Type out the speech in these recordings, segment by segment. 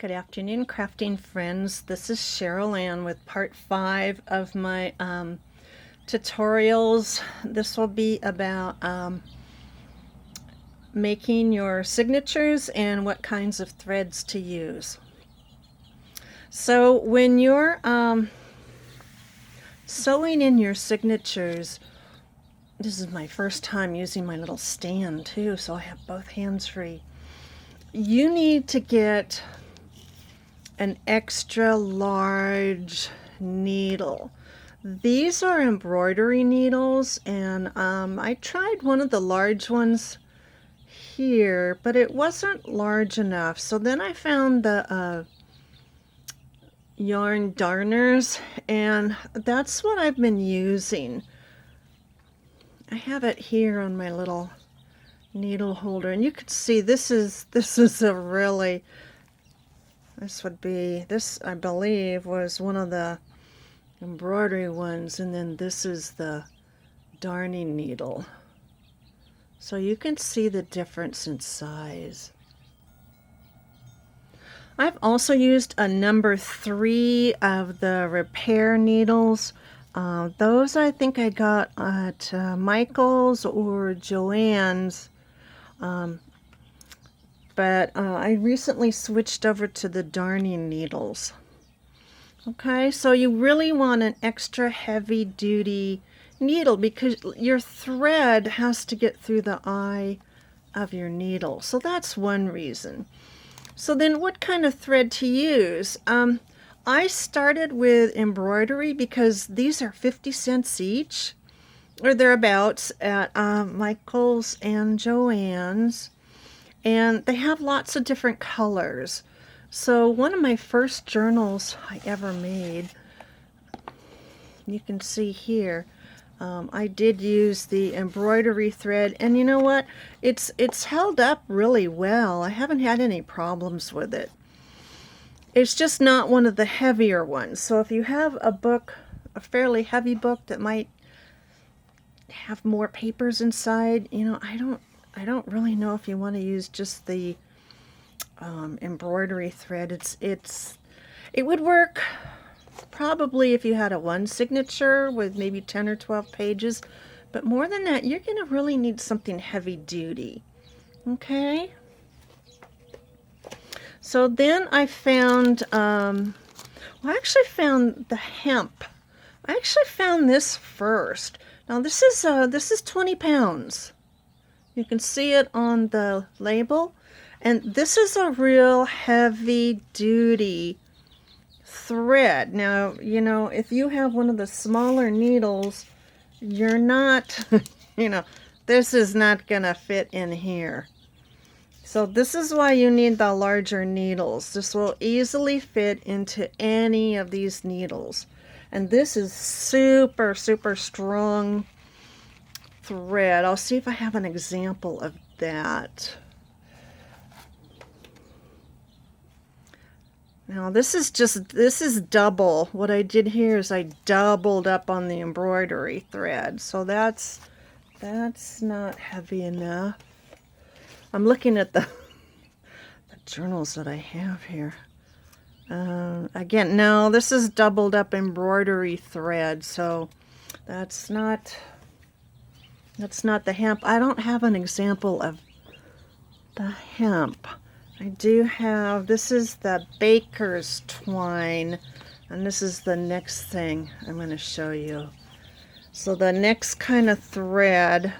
Good afternoon, crafting friends. This is Cheryl Ann with part 5 of my tutorials. This will be about making your signatures and what kinds of threads to use. So when you're sewing in your signatures, this is my first time using my little stand too, so I have both hands free. You need to get an extra large needle. These are embroidery needles, and I tried one of the large ones here, but it wasn't large enough. So then I found the yarn darners, and that's what I've been using. I have it here on my little needle holder, and you can see this is a really, this I believe was one of the embroidery ones, and then this is the darning needle. So you can see the difference in size. I've also used a number 3 of the repair needles. Those I think I got at Michael's or Joann's. But I recently switched over to the darning needles. Okay, so you really want an extra heavy duty needle because your thread has to get through the eye of your needle. So that's one reason. So then what kind of thread to use? I started with embroidery because these are 50 cents each or thereabouts at Michael's and Joann's. And they have lots of different colors. So one of my first journals I ever made, you can see here, I did use the embroidery thread, and you know what? It's held up really well. I haven't had any problems with it. It's just not one of the heavier ones. So if you have a book, a fairly heavy book that might have more papers inside, you know, I don't really know if you want to use just the embroidery thread. It would work probably if you had a one signature with maybe 10 or 12 pages, but more than that, you're going to really need something heavy duty. Okay. So then I found, I actually found the hemp. I actually found this first. Now this is 20 pounds. You can see it on the label. And this is a real heavy duty thread. Now, you know, if you have one of the smaller needles, you're not, you know, this is not gonna fit in here. So this is why you need the larger needles. This will easily fit into any of these needles. And this is super, super strong thread. I'll see if I have an example of that. Now this is double. What I did here is I doubled up on the embroidery thread. So that's not heavy enough. I'm looking at the journals that I have here. Again, no, this is doubled up embroidery thread. So that's not the hemp. I don't have an example of the hemp. I do have, this is the baker's twine, and this is the next thing I'm going to show you. So the next kind of thread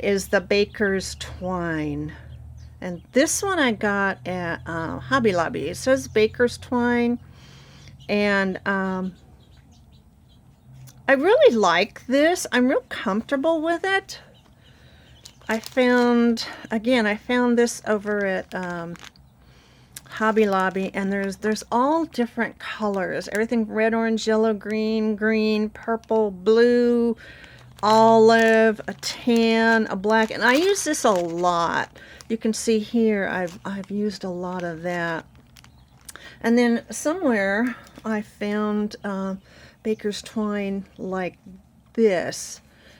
is the baker's twine. And this one I got at Hobby Lobby. It says baker's twine, and I really like this. I'm real comfortable with it. I found this over at Hobby Lobby, and there's all different colors. Everything red, orange, yellow, green, purple, blue, olive, a tan, a black, and I use this a lot. You can see here I've used a lot of that. And then somewhere I found baker's twine like this.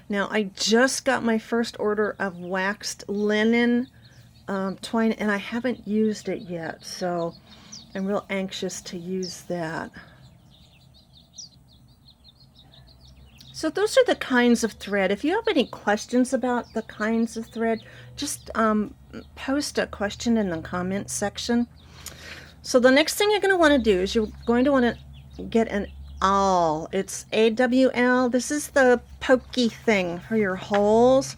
Now I just got my first order of waxed linen twine, and I haven't used it yet, so I'm real anxious to use that. So those are the kinds of thread. If you have any questions about the kinds of thread, just post a question in the comments section. So the next thing you're going to want to do is you're going to want to get an awl. It's AWL. This is the pokey thing for your holes.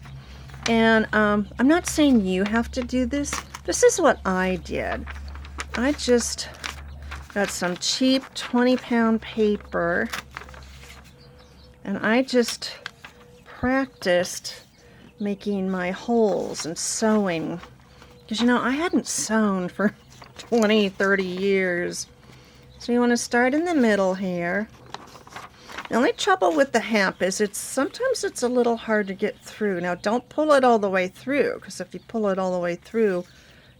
And I'm not saying you have to do this. This is what I did. I just got some cheap 20-pound paper, and I just practiced making my holes and sewing. Because, you know, I hadn't sewn for 20, 30 years. So you want to start in the middle here. The only trouble with the hemp is sometimes it's a little hard to get through. Now, don't pull it all the way through, because if you pull it all the way through,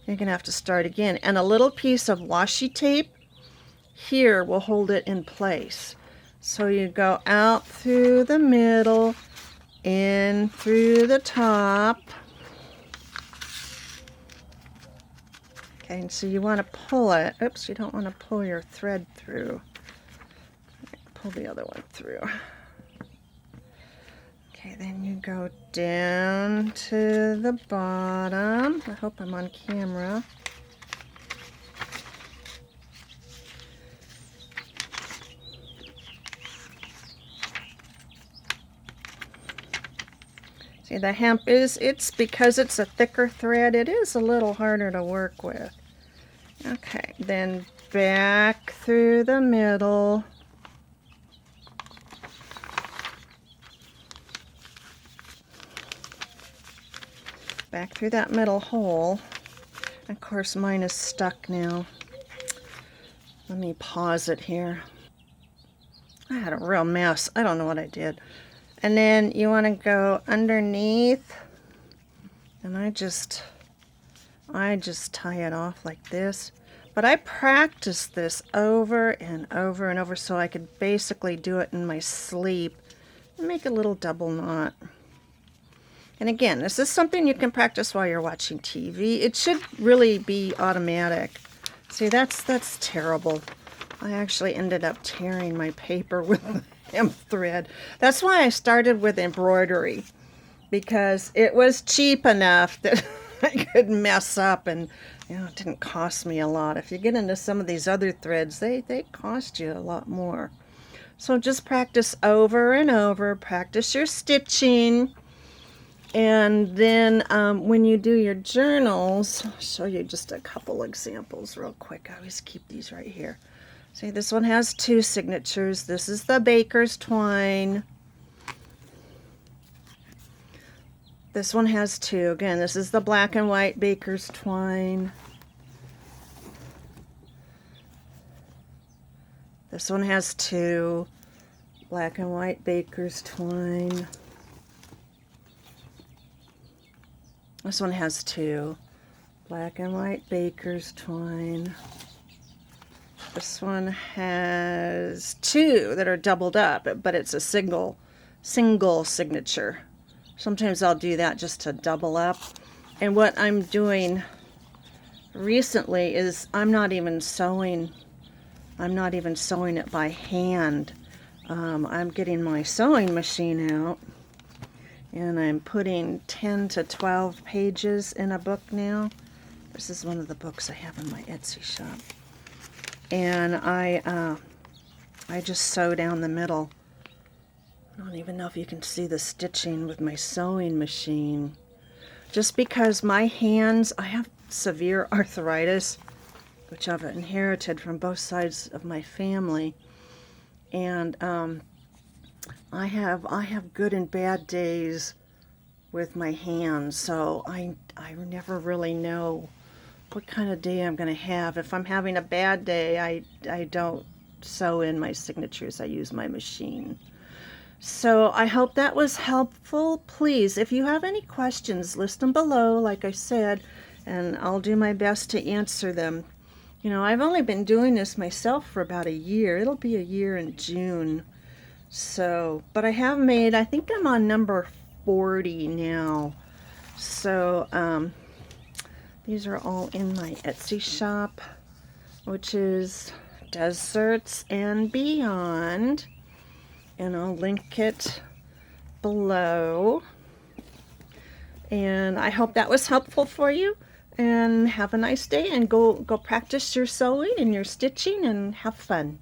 you're going to have to start again. And a little piece of washi tape here will hold it in place. So you go out through the middle, in through the top. Okay, and so you want to pull it. Oops, you don't want to pull your thread through. Pull the other one through. Okay, then you go down to the bottom. I hope I'm on camera. See, the hemp it's because it's a thicker thread, it is a little harder to work with. Okay, then back through the middle. Back through that middle hole. Of course, mine is stuck now. Let me pause it here. I had a real mess. I don't know what I did. And then you want to go underneath, and I just tie it off like this. But I practiced this over and over and over so I could basically do it in my sleep and make a little double knot. And again, this is something you can practice while you're watching TV. It should really be automatic. See, that's terrible. I actually ended up tearing my paper with the hemp thread. That's why I started with embroidery, because it was cheap enough that I could mess up, and you know, it didn't cost me a lot. If you get into some of these other threads, they cost you a lot more. So just practice over and over. Practice your stitching. And then when you do your journals, I'll show you just a couple examples real quick. I always keep these right here. See, this one has 2 signatures. This is the baker's twine. This one has 2. Again, this is the black and white baker's twine. This one has 2. Black and white baker's twine. This one has 2. Black and white baker's twine. This one has 2 that are doubled up, but it's a single signature. Sometimes I'll do that just to double up. And what I'm doing recently is I'm not even sewing it by hand. I'm getting my sewing machine out, and I'm putting 10 to 12 pages in a book now. This is one of the books I have in my Etsy shop. And I just sew down the middle. I don't even know if you can see the stitching with my sewing machine. Just because my hands, I have severe arthritis, which I've inherited from both sides of my family. And I have good and bad days with my hands, so I never really know what kind of day I'm going to have. If I'm having a bad day, I don't sew in my signatures. I use my machine. So I hope that was helpful. Please, if you have any questions, list them below, like I said, and I'll do my best to answer them. You know, I've only been doing this myself for about a year. It'll be a year in June. So, but I have made, I think I'm on number 40 now. So, These are all in my Etsy shop, which is Deserts and Beyond, and I'll link it below. And I hope that was helpful for you, and have a nice day, and go practice your sewing and your stitching and have fun.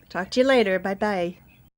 Talk to you later. Bye bye.